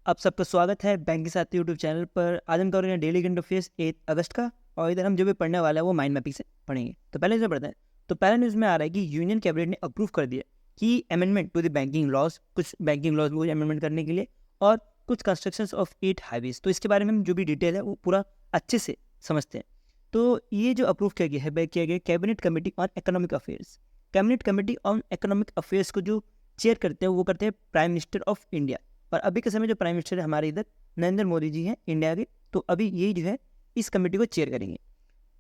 आप सबका स्वागत है बैंक के साथ यूट्यूब चैनल पर। आज हम करेंगे डेली करंट अफेयर्स 8 अगस्त का। और इधर हम जो भी पढ़ने वाला है वो माइंड मैपिंग से पढ़ेंगे। तो पहले से पढ़ते हैं। तो पहले न्यूज़ में आ रहा है कि यूनियन कैबिनेट ने अप्रूव कर दिया कि amendment to the banking laws, कुछ बैंकिंग लॉज को अमेंडमेंट करने के लिए और कुछ कंस्ट्रक्शंस ऑफ 8 हाईवेज। तो इसके बारे में हम जो भी डिटेल है वो पूरा अच्छे से समझते हैं। तो ये जो अप्रूव किया गया है किया गया cabinet committee on economic affairs. Cabinet committee on economic affairs को जो चेयर करते हैं वो करते हैं प्राइम मिनिस्टर ऑफ इंडिया। और अभी के समय जो प्राइम मिनिस्टर है हमारे इधर नरेंद्र मोदी जी हैं इंडिया के। तो अभी ये जो है इस कमेटी को चेयर करेंगे।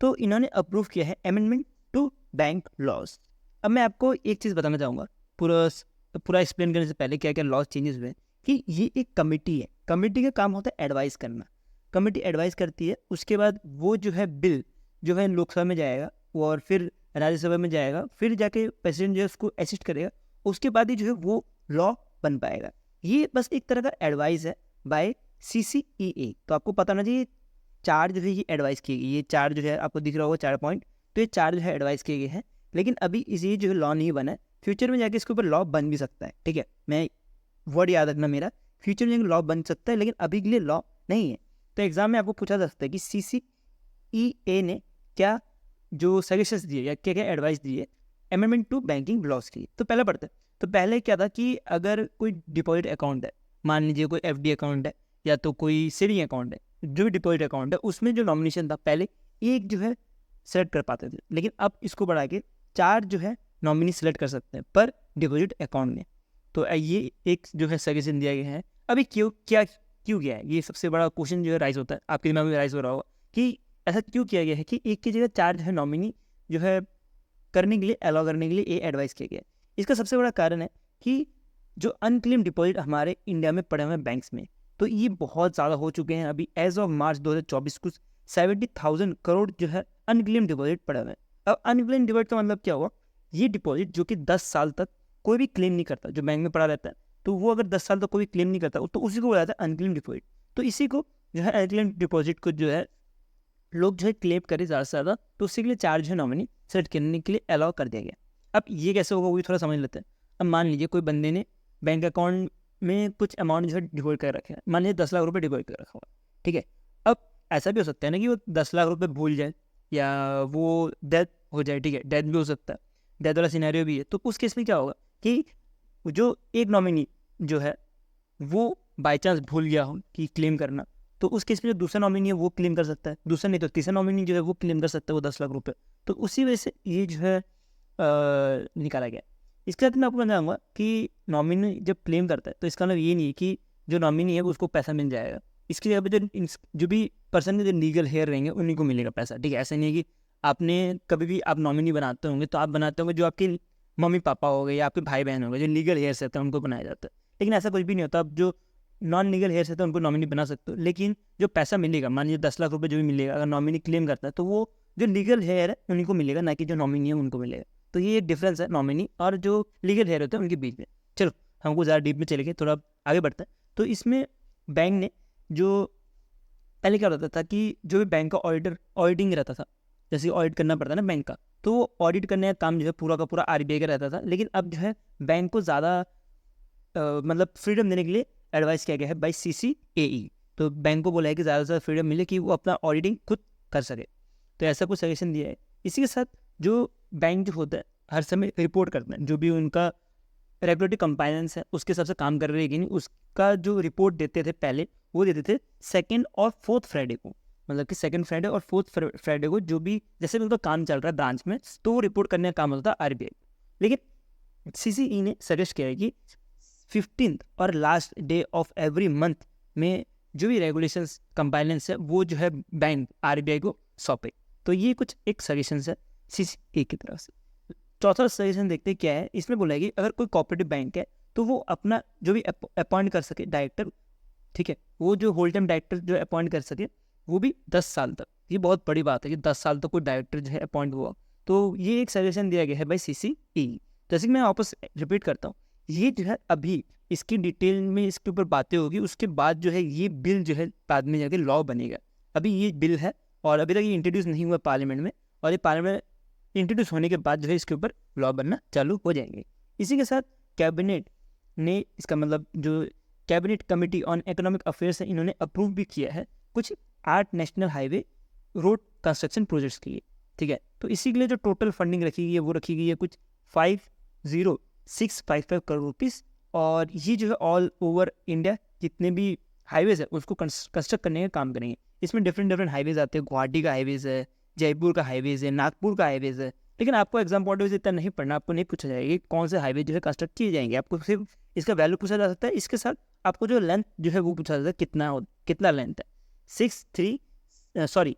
तो इन्होंने अप्रूव किया है अमेंडमेंट टू बैंक लॉज। अब मैं आपको एक चीज़ बताना चाहूँगा पूरा एक्सप्लेन करने से पहले क्या क्या लॉज चेंजेस हुए कि ये एक कमेटी है। कमेटी का काम होता है एडवाइस करना। कमेटी एडवाइस करती है, उसके बाद वो जो है बिल जो है लोकसभा में जाएगा और फिर राज्यसभा में जाएगा, फिर जाके प्रेसिडेंट जो है उसको असिस्ट करेगा, उसके बाद ही जो है वो लॉ बन पाएगा। ये बस एक तरह का एडवाइस है बाय CCEA। तो आपको पता ना चाहिए चार जो है ये एडवाइस किए गए, ये चार जो है आपको दिख रहा होगा 4 पॉइंट। तो ये चार जो है एडवाइस किए गए हैं, लेकिन अभी इसी जो है लॉ नहीं बना है। फ्यूचर में जाके इसके ऊपर लॉ बन भी सकता है। ठीक है, मैं वर्ड याद रखना मेरा, फ्यूचर में लॉ बन सकता है लेकिन अभी के लिए लॉ नहीं है। तो एग्जाम में आपको पूछा जा सकता है कि CCEA ने क्या जो सजेशंस दिए या क्या क्या एडवाइस दिए अमेंडमेंट टू बैंकिंग लॉज के लिए। तो पहले पढ़ते हैं। तो पहले क्या था कि अगर कोई डिपॉजिट अकाउंट है, मान लीजिए कोई FD अकाउंट है या तो कोई सेविंग अकाउंट है, जो भी डिपॉजिट अकाउंट है उसमें जो नॉमिनेशन था पहले एक जो है सेलेक्ट कर पाते थे, लेकिन अब इसको बढ़ा के 4 जो है नॉमिनी सेलेक्ट कर सकते हैं पर डिपॉजिट अकाउंट में। तो ये एक जो है सजेशन दिया गया है। अभी क्यों किया है, ये सबसे बड़ा क्वेश्चन जो है राइज होता है, आपके दिमाग में राइज हो रहा होगा कि ऐसा क्यों किया गया है कि एक की जगह 4 जो है नॉमिनी जो है करने के लिए अलाउ करने के लिए ये एडवाइस किया गया है। इसका सबसे बड़ा कारण है कि जो अनक्लेम डिपॉजिट हमारे इंडिया में पड़े हुए हैं बैंक्स में, तो ये बहुत ज़्यादा हो चुके हैं। अभी एज ऑफ मार्च 2024 कुछ 70,000 करोड़ जो है अनक्लेम डिपॉजिट पड़े हुए हैं। अब अनक्लेम डिपॉजिट का मतलब क्या हुआ, ये डिपॉजिट जो कि 10 साल तक कोई भी क्लेम नहीं करता, जो बैंक में पड़ा रहता है, तो वो अगर 10 साल तक कोई क्लेम नहीं करता तो उसी को बोला जाता है अनक्लेम डिपॉजिट। तो इसी को जो है अनक्लेम डिपॉजिट को जो है लोग जो है क्लेम करें ज़्यादा से ज़्यादा, तो उसी के लिए 4 जो है नॉमिनी सेलेक्ट करने के लिए अलाउ कर दिया गया। अब ये कैसे होगा वो भी थोड़ा समझ लेते हैं। अब मान लीजिए कोई बंदे ने बैंक अकाउंट में कुछ अमाउंट जो है डिपॉजिट कर रखे हैं, मान लीजिए 10 लाख रुपये डिपॉजिट कर रखा हुआ। ठीक है, अब ऐसा भी हो सकता है ना कि वो 10 लाख रुपये भूल जाए या वो डेथ हो जाए। ठीक है, डेथ भी हो सकता है, डेथ वाला सिनेरियो भी है। तो उस केस में क्या होगा कि जो एक नॉमिनी जो है वो बाई चांस भूल गया हो कि क्लेम करना, तो उस केस में जो दूसरा नॉमिनी है वो क्लेम कर सकता है, दूसरा नहीं तो तीसरा नॉमिनी जो है वो क्लेम कर सकता है वो 10 लाख रुपये। तो उसी वजह से ये जो है निकाला गया। इसके साथ मैं आपको बताऊँगा कि नॉमिनी जब क्लेम करता है तो इसका मतलब ये नहीं है कि जो नॉमिनी है उसको पैसा मिल जाएगा। इसके जगह पे जो भी पर्सन के जो लीगल हेयर रहेंगे उन्हीं को मिलेगा पैसा। ठीक है, ऐसा नहीं है कि आपने कभी भी आप नॉमिनी बनाते होंगे तो आप बनाते होंगे जो आपके मम्मी पापा हो गए या आपके भाई बहन हो गए, जो लीगल हेयर्स रहते हैं उनको बनाया जाता है। लेकिन ऐसा कुछ भी नहीं होता। अब जो नॉन लीगल हेयर्स रहते हैं उनको नॉमिनी बना सकते हो, लेकिन जो पैसा मिलेगा, मान लीजिए 10 लाख रुपये जो भी मिलेगा अगर नॉमिनी क्लेम करता है तो वो जो लीगल हेयर है उन्हीं को मिलेगा, ना कि जो नॉमिनी है उनको मिलेगा। तो ये एक डिफरेंस है नॉमिनी और जो लीगल हेयर होते हैं उनके बीच में। चलो हमको ज़्यादा डीप में चले गए, थोड़ा आगे बढ़ते हैं। तो इसमें बैंक ने जो पहले क्या होता था कि जो भी बैंक का ऑडिटिंग रहता था, जैसे ऑडिट करना पड़ता है ना बैंक का, तो वो ऑडिट करने का काम जो है पूरा का पूरा RBI का रहता था। लेकिन अब जो है बैंक को ज़्यादा मतलब फ्रीडम देने के लिए एडवाइस किया गया है बाय CCAE। तो बैंक को बोला है कि ज़्यादा से ज़्यादा फ्रीडम मिले कि वो अपना ऑडिटिंग खुद कर सके। तो ऐसा कुछ सजेशन दिया है। इसी के साथ जो बैंक जो होता है हर समय रिपोर्ट करते हैं, जो भी उनका रेगुलेटरी कंप्लायंस है उसके हिसाब से काम कर रहे हैं कि नहीं, उसका जो रिपोर्ट देते थे पहले वो देते थे 2nd और 4th फ्राइडे को। मतलब कि 2nd फ्राइडे और 4th फ्राइडे को जो भी जैसे भी उनका काम चल रहा है ब्रांच में, तो वो रिपोर्ट करने का काम होता था RBI। लेकिन CCE ने सजेस्ट किया है कि 15th और last day of every month में जो भी रेगुलेशंस कंप्लायंस है वो जो है बैंक RBI को सौंपे। तो ये कुछ एक सजेशन है CCE की तरफ से। चौथा सजेशन देखते हैं क्या है। इसमें बोला है कि अगर कोई कोऑपरेटिव बैंक है तो वो अपना जो भी अपॉइंट कर सके डायरेक्टर, ठीक है, वो जो होल टाइम डायरेक्टर जो अपॉइंट कर सके वो भी 10 साल तक। ये बहुत बड़ी बात है कि 10 साल तक कोई डायरेक्टर जो है अपॉइंट हुआ। तो ये एक सजेशन दिया गया है बाई CCE। जैसे कि मैं वापस रिपीट करता हूँ, ये जो है अभी इसकी डिटेल में इसके ऊपर बातें होगी, उसके बाद जो है ये बिल जो है बाद में जाके लॉ बनेगा। अभी ये बिल है और अभी तक ये इंट्रोड्यूस नहीं हुआ पार्लियामेंट में, और ये पार्लियामेंट इंट्रोड्यूस होने के बाद जो है इसके ऊपर लॉ बनना चालू हो जाएंगे। इसी के साथ कैबिनेट ने इसका मतलब जो cabinet committee on economic affairs है, इन्होंने अप्रूव भी किया है कुछ 8 national highway road construction projects के लिए, ठीक है। तो इसी के लिए जो टोटल फंडिंग रखी गई है वो रखी गई है कुछ 50,655 करोड़ रुपीज़। और ये जो है ऑल ओवर इंडिया जितने भी हाईवेज है उसको कंस्ट्रक्ट करने का काम करेंगे। इसमें डिफरेंट डिफरेंट हाईवेज आते हैं, गुवाहाटी का हाईवेज है, जयपुर का हाईवेज है, नागपुर का हाईवेज है। लेकिन आपको एग्जाम पॉइंट ऑफ व्यू से इतना नहीं पढ़ना, आपको नहीं पूछा जाएगा कि कौन से हाईवे जो है कंस्ट्रक्ट किए जाएंगे, आपको सिर्फ इसका वैल्यू पूछा जा सकता है। इसके साथ आपको जो लेंथ जो है वो पूछा जाता है, कितना लेंथ है।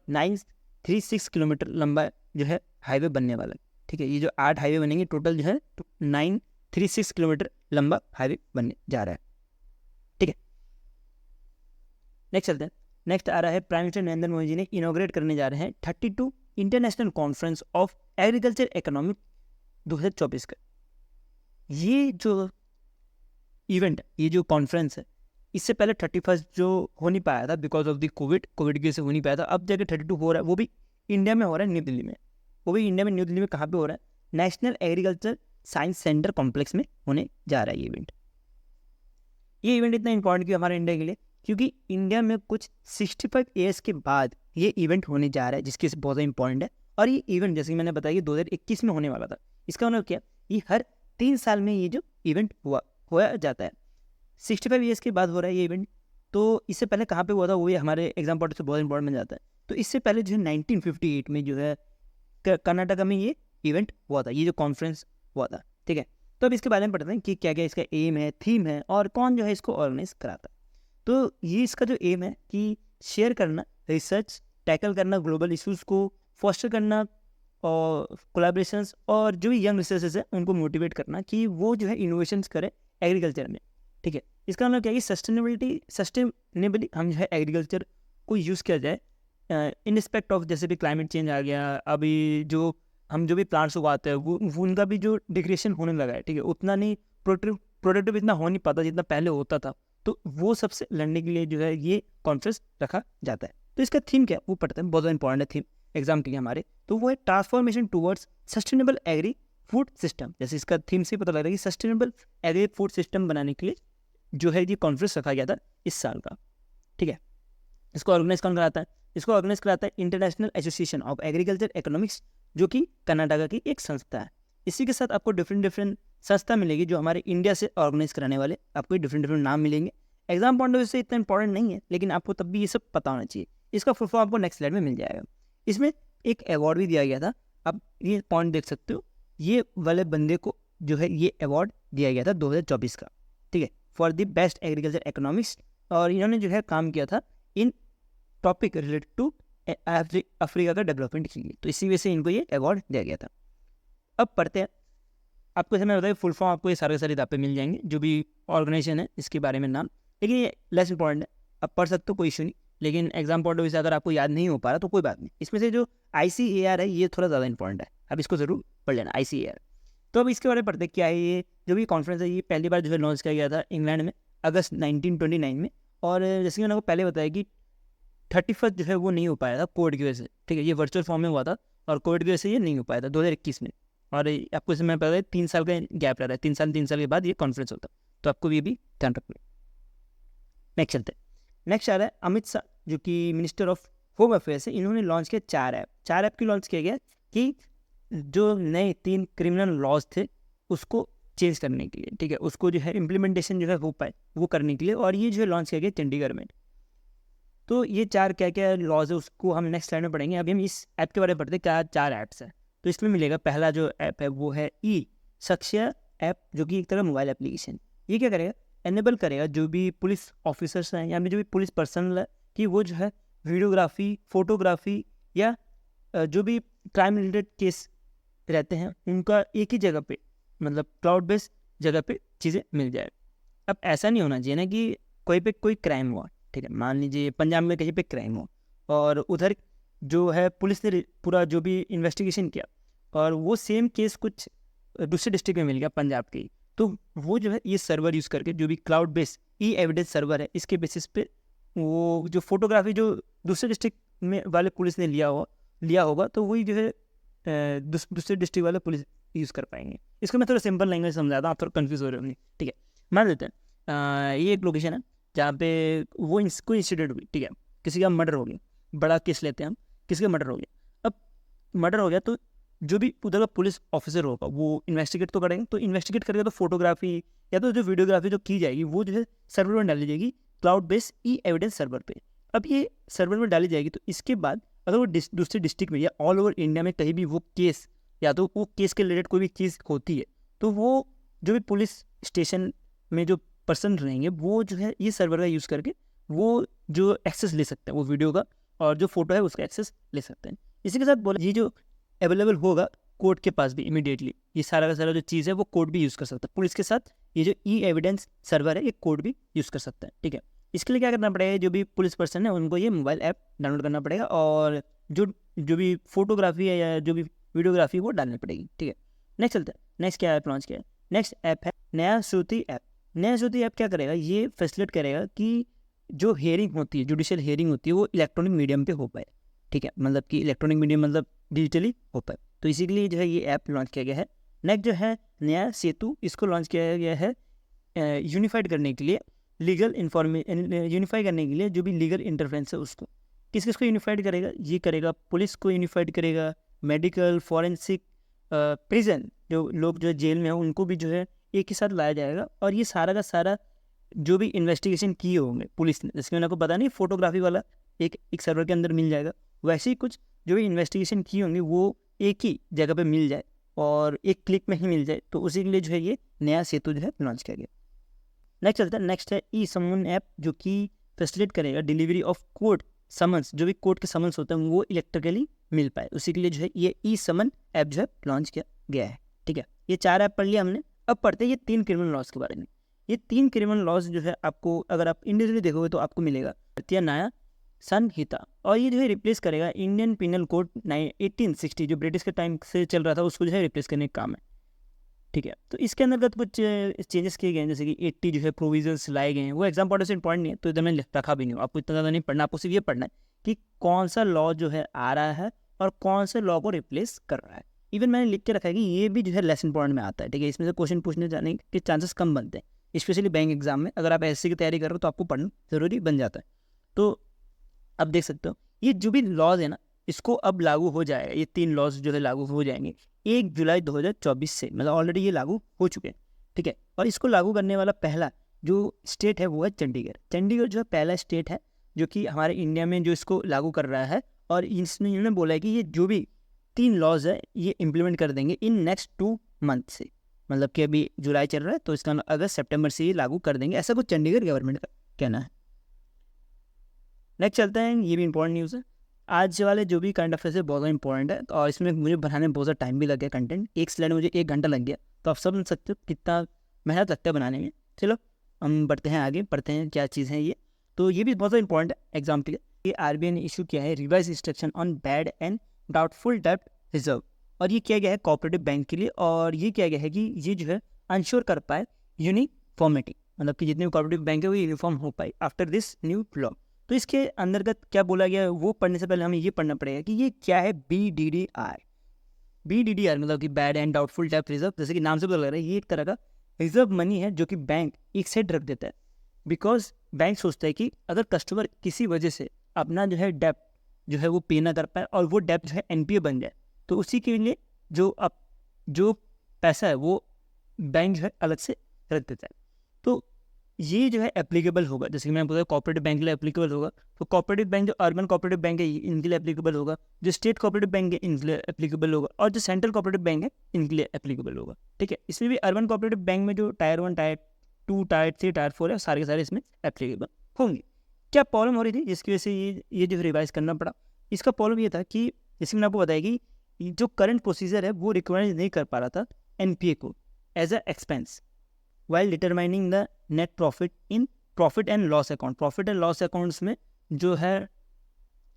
936 किलोमीटर लंबा जो है हाईवे बनने वाला है, ठीक है। ये जो 8 हाईवे बनेंगे टोटल जो है 936 किलोमीटर लंबा हाईवे बनने जा रहा है, ठीक है। नेक्स्ट चलते हैं। नेक्स्ट आ रहा है प्राइम मिनिस्टर नरेंद्र मोदी जी ने इनॉग्रेट करने जा रहे हैं 32 international conference of agriculture economic 2024 का। ये जो इवेंट है, ये जो कॉन्फ्रेंस है, इससे पहले 31 जो हो नहीं पाया था बिकॉज ऑफ द कोविड की वजह से हो नहीं पाया था। अब जाके 32 हो रहा है, वो भी इंडिया में हो रहा है, न्यू दिल्ली में। वो भी इंडिया में न्यू दिल्ली में कहाँ पे हो रहा है? National agriculture science centre complex में होने जा रहा है ये इवेंट। ये इवेंट इतना इंपॉर्टेंट क्यों हमारे इंडिया के लिए? क्योंकि इंडिया में कुछ 65 ईयर्स के बाद ये इवेंट होने जा रहा है, जिसकी बहुत ज़्यादा इंपॉर्टेंट है। और ये इवेंट जैसे कि मैंने बताया कि 2021 में होने वाला था। इसका मतलब क्या? ये हर 3 साल में ये जो इवेंट हुआ जाता है। 65 ईयर्स के बाद हो रहा है ये इवेंट। तो इससे पहले कहाँ पे हुआ था वो ये हमारे एग्जाम पॉइंट से बहुत इंपॉर्टेंट बन जाता है। तो इससे पहले जो है 1958 में जो है कर्नाटका में ये इवेंट हुआ था, ये जो कॉन्फ्रेंस हुआ था, ठीक है। तो अब इसके बारे में पढ़ते हैं कि क्या क्या इसका एम है, थीम है और कौन जो है इसको ऑर्गेनाइज कराता है। तो ये इसका जो एम है कि शेयर करना, रिसर्च, टैकल करना ग्लोबल इश्यूज़ को, फॉस्टर करना और कोलैबोरेशंस, और जो भी यंग रिसर्चर्स है उनको मोटिवेट करना कि वो जो है इनोवेशंस करें एग्रीकल्चर में, ठीक है। इसका मतलब क्या है कि सस्टेनेबली हम जो है एग्रीकल्चर को यूज़ किया जाए इन रिस्पेक्ट ऑफ, जैसे भी क्लाइमेट चेंज आ गया, अभी जो हम जो भी प्लांट्स उगाते हैं वो उनका भी जो डिग्रेडेशन होने लगा है, ठीक है। उतना नहीं प्रोडक्टिव इतना हो नहीं पाता जितना पहले होता था। तो वो सबसे लड़ने के लिए जो है ये कॉन्फ्रेंस रखा जाता है। तो इसका थीम क्या है वो पढ़ते हैं, बहुत ज़्यादा इंपॉर्टेंट है थीम एग्जाम के लिए हमारे। तो वो है transformation towards sustainable agri food system. जैसे इसका थीम से पता लग रहा है कि सस्टेनेबल एग्री फूड सिस्टम बनाने के लिए जो है ये कॉन्फ्रेंस रखा गया था इस साल का, ठीक है। इसको ऑर्गेनाइज कौन कराता है? इसको ऑर्गेनाइज कराता है international association of agriculture economics, जो कि कर्नाटका की एक संस्था है। इसी के साथ आपको डिफरेंट संस्था मिलेगी जो हमारे इंडिया से ऑर्गेनाइज कराने वाले, आपको डिफरेंट नाम मिलेंगे। एग्जाम पॉइंट ऑफ व्यू से इतना इंपॉर्टेंट नहीं है, लेकिन आपको तब भी ये सब पता होना चाहिए। इसका फुल फॉर्म आपको नेक्स्ट स्लाइड में मिल जाएगा। इसमें एक अवार्ड भी दिया गया था, आप ये पॉइंट देख सकते हो। ये वाले बंदे को जो है ये अवार्ड दिया गया था 2024 का, ठीक है, for the best agriculture economics. और इन्होंने जो है काम किया था इन टॉपिक रिलेटेड टू अफ्रीका का डेवलपमेंट के लिए, तो इसी वजह से इनको ये अवार्ड दिया गया था। अब पढ़ते हैं, आपको जैसे मैं बताया फुल फॉर्म आपको ये सारे किताबें मिल जाएंगे, जो भी ऑर्गेनाइजेशन है इसके बारे में नाम, लेकिन ये लेस इंपॉर्टेंट है, आप पढ़ सकते हो, कोई इशू नहीं। लेकिन एग्जाम पॉइंट ऑफ व्यू से अगर आपको याद नहीं हो पा रहा तो कोई बात नहीं। इसमें से जो ICAR है ये थोड़ा ज़्यादा इंपॉर्टेंट है, अब इसको ज़रूर पढ़ लेना ICAR। तो अब इसके बारे में पढ़ते क्या है। ये जो भी कॉन्फ्रेंस है ये पहली बार जो है लॉन्च किया गया था इंग्लैंड में अगस्त 1929 में। और जैसे कि मैंने आपको पहले बताया कि 31 जो है वो नहीं हो पाया था कोविड की वजह से, ठीक है। ये वर्चुअल फॉर्म में हुआ था और कोविड की वजह से ये नहीं हो पाया था 2021 में। और आपको इसमें पता है 3 साल का गैप रहता है, 3 साल के बाद ये कॉन्फ्रेंस होता है, तो आपको ये भी ध्यान रखना। नेक्स्ट चलते हैं। नेक्स्ट आ रहा है अमित शाह, जो कि मिनिस्टर ऑफ होम अफेयर्स है। इन्होंने लॉन्च किया 4 ऐप की लॉन्च किया गया कि जो नए 3 क्रिमिनल लॉज थे उसको चेंज करने के लिए, ठीक है, उसको जो है इम्प्लीमेंटेशन जो है हो पाए वो करने के लिए। और ये जो है लॉन्च किया गया चंडीगढ़ में। तो ये 4 क्या क्या लॉज है उसको हम नेक्स्ट स्लाइड में पढ़ेंगे। अभी हम इस ऐप के बारे में पढ़ते हैं, क्या 4 ऐप्स है। तो इसमें मिलेगा पहला जो ऐप है वो है ई-सक्ष्य ऐप, जो कि एक तरह मोबाइल एप्लीकेशन। ये क्या करेगा? एनेबल करेगा जो भी पुलिस ऑफिसर्स हैं या जो भी पुलिस पर्सनल है कि वो जो है वीडियोग्राफी, फोटोग्राफी या जो भी क्राइम रिलेटेड केस रहते हैं उनका एक ही जगह पे, मतलब क्लाउड बेस्ड जगह पे चीज़ें मिल जाए। अब ऐसा नहीं होना चाहिए ना कि कोई क्राइम हुआ, ठीक है, मान लीजिए पंजाब में कहीं पे क्राइम हुआ और उधर जो है पुलिस ने पूरा जो भी इन्वेस्टिगेशन किया और वो सेम केस कुछ दूसरे डिस्ट्रिक्ट में मिल गया पंजाब के, तो वो जो है ये सर्वर यूज़ करके जो भी क्लाउड बेस्ड ई-एविडेंस सर्वर है इसके बेसिस पे वो जो फोटोग्राफी जो दूसरे डिस्ट्रिक्ट में वाले पुलिस ने लिया होगा तो वही जो है दूसरे डिस्ट्रिक्ट वाले पुलिस यूज़ कर पाएंगे। इसको मैं थोड़ा सिंपल लैंग्वेज समझाता हूँ, आप थोड़ा कन्फ्यूज हो रहे होंगे, ठीक है। मान लेते हैं ये एक लोकेशन है जहाँ पे वो कोई इंसिडेंट हुई, ठीक है, किसी का मर्डर हो गया, बड़ा केस लेते हैं हम, किसी का मर्डर हो गया। अब मर्डर हो गया तो जो भी उधर का पुलिस ऑफिसर होगा वो इन्वेस्टिगेट तो करेगा, तो इन्वेस्टिगेट करेगा तो फोटोग्राफी या तो जो वीडियोग्राफी जो की जाएगी वो जो है सर्वर में डाली जाएगी, क्लाउड बेस्ड ई एविडेंस सर्वर पे। अब ये सर्वर में डाली जाएगी तो इसके बाद अगर वो दूसरे डिस्ट्रिक्ट में या ऑल ओवर इंडिया में कहीं भी वो केस या तो वो केस के रिलेटेड कोई भी चीज़ होती है तो वो जो भी पुलिस स्टेशन में जो पर्सन रहेंगे वो जो है ये सर्वर का यूज़ करके वो जो एक्सेस ले सकते हैं वो वीडियो का और जो फोटो है उसका एक्सेस ले सकते हैं। इसी के साथ बोला ये जो अवेलेबल होगा कोर्ट के पास भी इमीडिएटली, ये सारा का सारा जो चीज़ है वो कोर्ट भी यूज़ कर सकता है। पुलिस के साथ ये जो ई एविडेंस सर्वर है ये कोर्ट भी यूज़ कर सकता है, ठीक है। इसके लिए क्या करना पड़ेगा, जो भी पुलिस पर्सन है उनको ये मोबाइल ऐप डाउनलोड करना पड़ेगा और जो जो भी फोटोग्राफी है या जो भी वीडियोग्राफी वो डालनी पड़ेगी, ठीक है। नेक्स्ट चलते हैं, नेक्स्ट क्या ऐप लॉन्च किया है, नेक्स्ट ऐप है नया श्रुति ऐप। नया श्रुति ऐप क्या करेगा, ये फैसिलिटेट करेगा कि जो हेयरिंग होती है, जुडिशियल हेयरिंग होती है वो इलेक्ट्रॉनिक मीडियम पे हो पाए, ठीक है, मतलब कि इलेक्ट्रॉनिक मीडियम मतलब डिजिटली हो पाए, तो इसी के लिए जो है ये ऐप लॉन्च किया गया है। नेक्स्ट जो है नया सेतु, इसको लॉन्च किया गया है यूनिफाइड करने के लिए लीगल यूनिफाई करने के लिए जो भी लीगल इंटरफेरेंस है उसको किस किस को यूनिफाइड करेगा, ये करेगा पुलिस को यूनिफाइड करेगा, मेडिकल, फॉरेंसिक, प्रिजन, जो लोग जो जेल में हैं उनको भी जो है एक ही साथ लाया जाएगा। और ये सारा का सारा जो भी इन्वेस्टिगेशन किए होंगे पुलिस ने, जैसे मैंने आपको पता नहीं फोटोग्राफी वाला एक सर्वर के अंदर मिल जाएगा, वैसे ही कुछ जो भी इन्वेस्टिगेशन की होंगी वो एक ही जगह पे मिल जाए और एक क्लिक में ही मिल जाए, तो उसी के लिए जो है ये नया सेतु जो है लॉन्च किया गया। नेक्स्ट चलता है, नेक्स्ट है ई समन ऐप, जो कि फैसिलिटेट करेगा डिलीवरी ऑफ कोर्ट समन्स, जो भी कोर्ट के समन्स होते हैं वो इलेक्ट्रिकली मिल पाए, उसी के लिए जो है ये ई समन ऐप जो है लॉन्च किया गया है, ठीक है। ये 4 ऐप पढ़ लिया हमने, अब पढ़ते हैं ये 3 क्रिमिनल लॉज के बारे में। ये 3 क्रिमिनल लॉज जो है आपको अगर आप इंडिविजुअली देखोगे तो आपको मिलेगा भारतीय न्याय संहिता, और ये जो है रिप्लेस करेगा इंडियन पिनल कोड 1860 जो ब्रिटिश के टाइम से चल रहा था उसको जो है रिप्लेस करने का काम है, ठीक है। तो इसके अंतर्गत कुछ चेंजेस किए गए हैं, जैसे कि 80 जो है प्रोविजंस लाए गए हैं, वो एग्जाम पॉइंट से इंपॉर्टेंट नहीं है तो इधर मैंने रखा भी नहीं हो, आपको इतना ज़्यादा नहीं पढ़ना, आपको सिर्फ ये पढ़ना है कि कौन सा लॉ जो है आ रहा है और कौन से लॉ को रिप्लेस कर रहा है। इवन मैंने लिख के रखा है कि ये भी जो है लेस इंपॉर्टेंट में आता है, ठीक है, इसमें से क्वेश्चन पूछने जाने के चांसेस कम बनते हैं, स्पेशली बैंक एग्जाम में। अगर आप एसएससी की तैयारी कर रहे हो तो आपको पढ़ना जरूरी बन जाता है। तो अब देख सकते हो ये जो भी लॉज है ना इसको अब लागू हो जाएगा, ये 3 लॉज जो है लागू हो जाएंगे 1 जुलाई 2024 से, मतलब ऑलरेडी ये लागू हो चुके हैं, ठीक है। और इसको लागू करने वाला पहला जो स्टेट है वो है चंडीगढ़। चंडीगढ़ जो है पहला स्टेट है जो कि हमारे इंडिया में जो इसको लागू कर रहा है, और इसमें इन्होंने बोला है कि ये जो भी 3 लॉज है ये इम्प्लीमेंट कर देंगे इन नेक्स्ट 2 मंथ से, मतलब कि अभी जुलाई चल रहा है तो इसका अगस्त सितंबर से ये लागू कर देंगे, ऐसा कुछ चंडीगढ़ गवर्नमेंट का कहना है। नेक्स्ट चलते हैं, ये भी इंपॉर्टेंट न्यूज़ है, आज वाले जो भी करंट अफेयर्स है बहुत ज़्यादा इंपॉर्टेंट है, और इसमें मुझे बनाने में बहुत ज़्यादा टाइम भी लग गया, कंटेंट एक स्लाइड में मुझे 1 घंटा लग गया, तो आप समझ सकते हो कितना मेहनत लगता है बनाने में। चलो हम बढ़ते हैं आगे, पढ़ते हैं क्या चीज़ है ये। तो ये भी बहुत ज़्यादा इंपॉर्टेंट है एग्जाम के लिए। ये आरबीआई ने इशू किया है revise instruction on bad and doubtful डेब्ट रिजर्व, और ये किया गया है कोऑपरेटिव बैंक के लिए, और ये किया गया है कि ये जो है अंश्योर कर पाए यूनिफॉर्मिटी, मतलब कि जितने भी कोऑपरेटिव बैंक है वो यूनिफॉर्म हो पाए आफ्टर दिस न्यू लॉ। तो इसके अंतर्गत क्या बोला गया है वो पढ़ने से पहले हमें ये पढ़ना पड़ेगा कि ये क्या है BDDR। BDDR मतलब कि बैड एंड डाउटफुल डेब्ट रिजर्व, जैसे कि नाम से पता लग रहा है ये एक तरह का रिजर्व मनी है जो कि बैंक एक साइड रख देता है, बिकॉज बैंक सोचता है कि अगर कस्टमर किसी वजह से अपना जो है डेब्ट जो है वो पे ना कर पाए और वो डेब्ट जो है NPA बन जाए, तो उसी के लिए जो पैसा है वो बैंक जो है अलग से रख देता है। तो ये जो है एप्लीकेबल होगा, जैसे कि मैंने बताया कोऑपरेटिव बैंक के लिए एप्लीकेबल होगा, तो कोऑपरेटिव बैंक जो अर्बन कोऑपरेटिव बैंक है इनके लिए एप्लीकेबल होगा, जो स्टेट कोऑपरेटिव बैंक है इनके लिए एप्लीकेबल होगा, और जो सेंट्रल कोऑपरेटिव बैंक है इनके लिए एप्लीकेबल होगा, ठीक है। इसमें भी अर्बन कोऑपरेटिव बैंक में जो टायर 1, टायर 2, टायर 3, टायर 4 है सारे के सारे इसमें एप्लीकेबल होंगे। क्या प्रॉब्लम हो रही थी जिसकी वजह से ये जो रिवाइज करना पड़ा, इसका प्रॉब्लम ये था कि जैसे मैंने आपको बताया कि जो करंट प्रोसीजर है वो रिकॉग्नाइज नहीं कर पा रहा था NPA को as a expense while determining the net profit in profit and loss account। Profit and loss accounts में जो है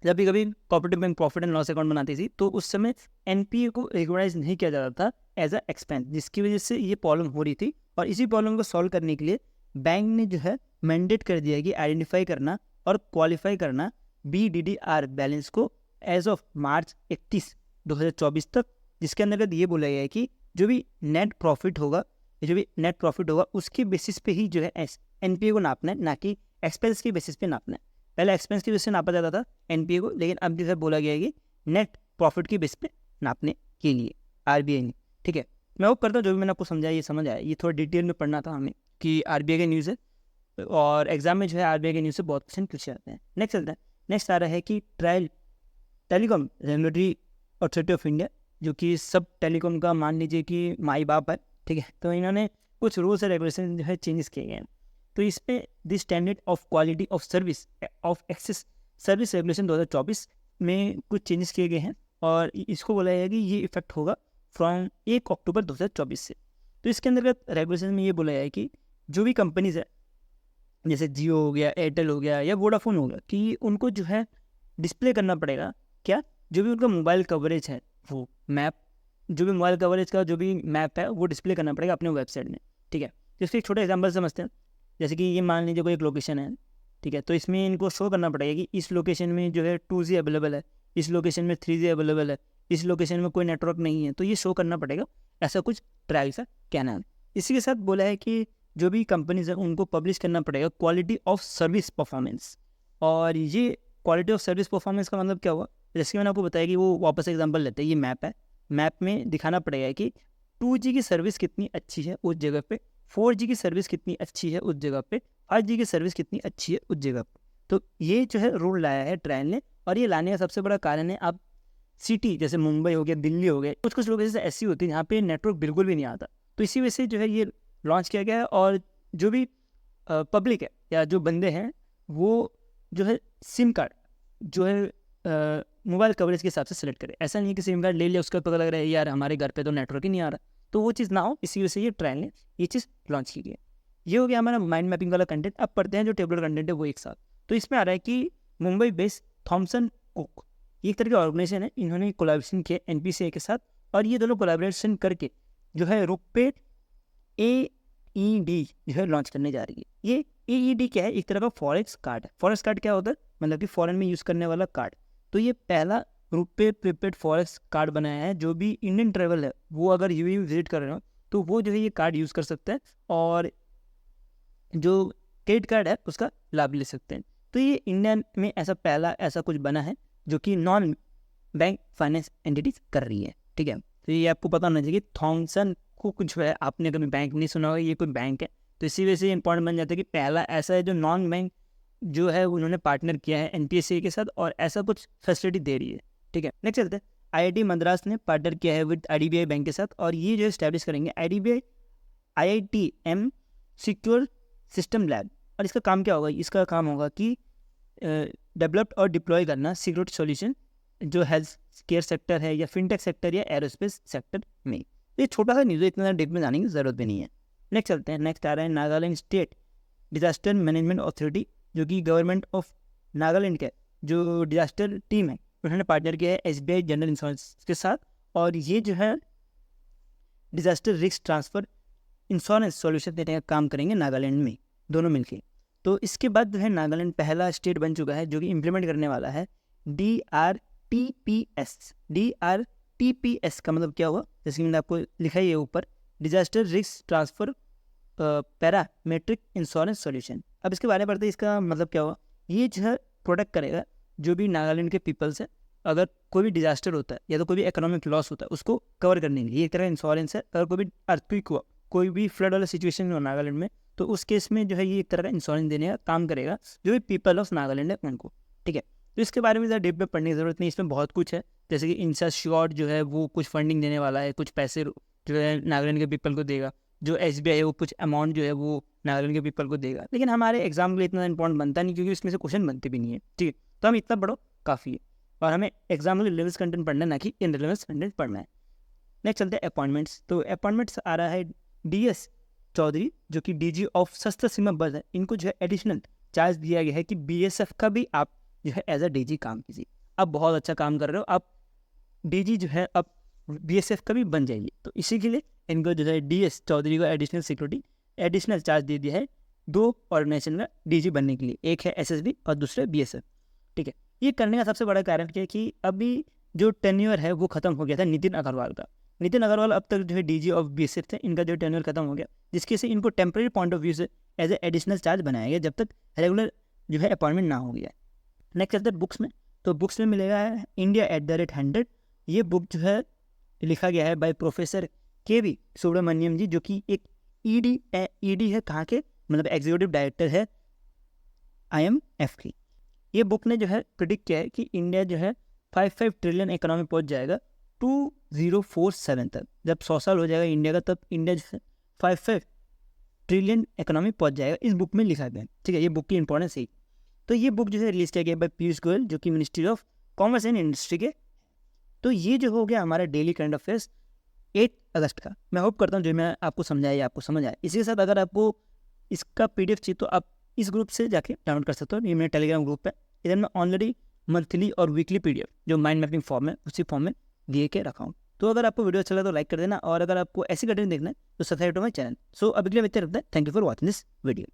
जब भी कभी cooperative bank profit and loss account बनाती थी तो उस समय NPA को रिकॉग्नाइज नहीं किया जाता था एज अ एक्सपेंस, जिसकी वजह से ये प्रॉब्लम हो रही थी। और इसी प्रॉब्लम को सॉल्व करने के लिए बैंक ने जो है मैंडेट कर दिया कि आइडेंटिफाई करना और क्वालिफाई करना BDDR बैलेंस को एज ऑफ मार्च 31, 2024 तक, जिसके अंतर्गत ये बोला गया है कि जो भी नेट प्रॉफिट होगा उसके बेसिस पे ही जो है एनपीए को नापना है, ना कि एक्सपेंस के बेसिस पे नापना है। पहले एक्सपेंस के बेसिस पे नापा जाता था एनपीए को, लेकिन अब जैसे बोला गया है कि नेट प्रॉफिट के बेस पे नापने के लिए आरबीआई ने। ठीक है, मैं वो करता हूँ जो भी मैंने आपको समझाया, ये समझ आया, ये थोड़ा डिटेल में पढ़ना था हमें कि आरबीआई के न्यूज़ है, और एग्जाम में जो है आरबीआई के न्यूज़ से बहुत क्वेश्चन पूछे जाते हैं। नेक्स्ट चलता है, नेक्स्ट आ रहा है कि telecom regulatory authority of India, जो कि सब टेलीकॉम का मान लीजिए कि माई बाप है। ठीक है, तो इन्होंने कुछ रूल्स एंड रेगुलेशन जो है चेंजेस किए गए हैं। तो इस पे the standard of quality of service of access service regulation 2024 में कुछ चेंजेस किए गए हैं, और इसको बोला गया कि ये इफेक्ट होगा फ्रॉम 1 अक्टूबर 2024 से। तो इसके अंतर्गत रेगुलेशन में ये बोला गया है कि जो भी कंपनीज है, जैसे जियो हो गया, एयरटेल हो गया या वोडाफोन हो गया, कि उनको जो है डिस्प्ले करना पड़ेगा क्या, जो भी उनका मोबाइल कवरेज है, वो मैप, जो भी मोबाइल कवरेज का जो भी मैप है वो डिस्प्ले करना पड़ेगा अपने वेबसाइट में। ठीक है, तो इसके एक छोटा एग्जाम्पल समझते हैं। जैसे कि ये मान लीजिए कोई एक लोकेशन है, ठीक है, तो इसमें इनको शो करना पड़ेगा कि इस लोकेशन में जो है 2G अवेलेबल है, इस लोकेशन में 3G अवेलेबल है, इस लोकेशन में कोई नेटवर्क नहीं है, तो ये शो करना पड़ेगा। ऐसा कुछ ट्रायल सा कहना है। इसी के साथ बोला है कि जो भी कंपनीज है उनको पब्लिश करना पड़ेगा क्वालिटी ऑफ सर्विस परफॉर्मेंस। और ये क्वालिटी ऑफ सर्विस परफॉर्मेंस का मतलब क्या हुआ, जैसे कि मैंने आपको बताया कि वो वापस एग्जांपल लेते हैं, ये मैप है, मैप में दिखाना पड़ेगा कि 2G की सर्विस कितनी अच्छी है उस जगह पे, 4G की सर्विस कितनी अच्छी है उस जगह पे, 5G की सर्विस कितनी अच्छी है उस जगह पे। तो ये जो है रूल लाया है ट्रायल ने, और ये लाने का सबसे बड़ा कारण है, आप सिटी जैसे मुंबई हो गया, दिल्ली हो गया, कुछ कुछ लोकेशन ऐसी होती है जहाँ पे नेटवर्क बिल्कुल भी नहीं आता, तो इसी वजह से जो है ये लॉन्च किया गया है। और जो भी पब्लिक है या जो बंदे हैं, वो जो है सिम कार्ड जो है मोबाइल कवरेज के हिसाब से सेलेक्ट करें। ऐसा नहीं है कि सिम कार्ड ले लिया उसका पता लग रहा है यार हमारे घर पे तो नेटवर्क ही नहीं आ रहा, तो वो चीज़ ना हो, इसी वजह से ये ट्रायल ने ये चीज़ लॉन्च की गई है। ये हो गया हमारा माइंड मैपिंग वाला कंटेंट। अब पढ़ते हैं जो टेबलर कंटेंट है वो एक साथ। तो इसमें आ रहा है कि मुंबई बेस्ड थॉमसन कुक, ये एक तरह की ऑर्गेनाइजेशन है, इन्होंने कोलैबोरेशन किया एनपीसीआई के साथ, और ये दोनों कोलैबोरेशन करके जो है रुपे AED जो है लॉन्च करने जा रही है। ये AED क्या है, एक तरह का फॉरेक्स कार्ड है। फॉरेक्स कार्ड क्या होता है, मतलब कि फॉरेन में यूज़ करने वाला कार्ड। तो ये पहला रुपे प्रीपेड फॉरेक्स कार्ड बनाया है, जो भी इंडियन ट्रेवल है वो अगर यूएई विजिट कर रहे हो तो वो जो है ये कार्ड यूज़ कर सकते हैं, और जो क्रेडिट कार्ड है उसका लाभ ले सकते हैं। तो ये इंडिया में ऐसा पहला ऐसा कुछ बना है जो कि नॉन बैंक फाइनेंस एंटिटीज कर रही है। ठीक है, तो ये आपको पता होना चाहिए कि थॉमसन कुक जो है, आपने कभी बैंक नहीं सुना होगा, ये कोई बैंक है, तो इसी वजह से इंपॉर्टेंट बन जाता है कि पहला ऐसा है जो नॉन बैंक जो है उन्होंने पार्टनर किया है एनपीएससी के साथ, और ऐसा कुछ फैसिलिटी दे रही है। ठीक है, नेक्स्ट चलते हैं। आईआईटी मद्रास ने पार्टनर किया है विद आईडीबीआई बैंक के साथ, और ये जो एस्टैब्लिश करेंगे IITM सिक्योर सिस्टम लैब। और इसका काम क्या होगा, इसका काम होगा कि डेवलप्ड और डिप्लॉय करना सिक्योरिटी सॉल्यूशन जो हेल्थ केयर सेक्टर है या फिनटेक सेक्टर या एरोस्पेस सेक्टर में। ये छोटा सा न्यूज़ है, इतना डीप में जाने की जरूरत भी नहीं है। नेक्स्ट चलते हैं। नेक्स्ट आ रहा है Nagaland state disaster management authority, जो कि गवर्नमेंट ऑफ नागालैंड के जो डिजास्टर टीम है उन्होंने पार्टनर किया है SBI जनरल इंश्योरेंस के साथ, और ये जो है disaster risk transfer insurance solution देने का काम करेंगे नागालैंड में, दोनों मिलकर। तो इसके बाद जो है नागालैंड पहला स्टेट बन चुका है जो कि इम्प्लीमेंट करने वाला है DRTPS। DRTPS का मतलब क्या हुआ, जैसे कि मैंने आपको लिखा ही है ऊपर, disaster risk transfer parametric insurance solution. अब इसके बारे में पढ़ते हैं, इसका मतलब क्या हुआ। ये जो है प्रोटेक्ट करेगा जो भी नागालैंड के पीपल्स है, अगर कोई भी डिजास्टर होता है या तो कोई भी इकोनॉमिक लॉस होता है उसको कवर करने के लिए एक तरह का इंश्योरेंस है। अगर कोई भी अर्थक्वेक हुआ, कोई भी फ्लड वाला सिचुएशन हुआ नागालैंड में, तो उस केस में जो है ये एक तरह का इंश्योरेंस देने का काम करेगा जो भी पीपल ऑफ नागालैंड है उनको। ठीक है, तो इसके बारे में ज़्यादा डीप में पढ़ने की ज़रूरत नहीं, इसमें बहुत कुछ है। जैसे कि इंश्योर्ड जो है वो कुछ फंडिंग देने वाला है, कुछ पैसे जो है नागालैंड के पीपल को देगा, जो SBI है वो कुछ अमाउंट जो है वो नागालैंड के पीपल को देगा। लेकिन हमारे एग्जाम के लिए इतना इंपॉर्टेंट बनता नहीं, क्योंकि इसमें से क्वेश्चन बनते भी नहीं है। ठीक है, तो हम इतना पढ़ो काफ़ी है, और हमें एग्जाम के लिए रिलेवेंस कंटेंट पढ़ना है, ना कि इनरिलेवेंस कंटेंट पढ़ना है। नेक्स्ट चलते हैं अपॉइंटमेंट्स। तो अपॉइंटमेंट्स आ रहा है DS चौधरी, जो कि DG ऑफ सशस्त्र सीमा बल है, इनको जो है एडिशनल चार्ज दिया गया है कि BSF का भी आप जो है एज अ DG काम कीजिए। आप बहुत अच्छा काम कर रहे हो, आप DG जो है अब BSF का भी बन जाइए। तो इसी के लिए इनको जो है DS चौधरी को एडिशनल चार्ज दे दिया है 2 ऑर्गेनाइजेशन का DG बनने के लिए, एक है SSB और दूसरा BSF। ठीक है, ये करने का सबसे बड़ा कारण क्या है कि अभी जो टेन्योर है वो खत्म हो गया था नितिन अग्रवाल का। नितिन अग्रवाल अब तक जो है डीजी ऑफ बीएसएफ थे, इनका जो टेन्योर खत्म हो गया, जिसकी से इनको टेम्प्रेरी पॉइंट ऑफ व्यू से एज ए एडिशनल चार्ज बनाया गया जब तक रेगुलर जो है अपॉइंटमेंट ना हो गया। नेक्स्ट चलते हैं बुक्स में। तो बुक्स में मिलेगा है इंडिया @100। ये बुक जो है लिखा गया है बाय प्रोफेसर के.वी. सुब्रमण्यम जी, जो कि एक ईडी है, कहाँ के मतलब एग्जीक्यूटिव डायरेक्टर है IMF की। ये बुक ने जो है प्रिडिक्ट किया है कि इंडिया जो है 55 ट्रिलियन इकोनॉमी पहुंच जाएगा 2047 तक। जब 100 साल हो जाएगा इंडिया का, तब इंडिया जो है 55 ट्रिलियन इकोनॉमी पहुंच जाएगा। इस बुक में लिखा गया है, ठीक है, ये बुक की इंपॉर्टेंस है। तो ये बुक जो है रिलीज किया गया बाय पीयूष गोयल, जो कि ministry of commerce and industry के। तो ये जो हो गया हमारा डेली करंट अफेयर्स 8 अगस्त का। मैं होप करता हूँ जो मैं आपको समझाया आपको समझ आया। इसी के साथ अगर आपको इसका PDF चाहिए तो आप इस ग्रुप से जाके डाउनलोड कर सकते हो। ये मेरे टेलीग्राम ग्रुप है, इधर मैं ऑलरेडी मंथली और वीकली PDF जो माइंड मैपिंग फॉर्म है उसी फॉर्म में दिए के रखा हूँ। तो अगर आपको वीडियो अच्छा लगा तो लाइक कर देना, और अगर आपको ऐसी कंटेंट देखना है तो सब्सक्राइब टू माई चैनल। सो अभी के लिए मिलते रहते हैं। Thank you for watching this video.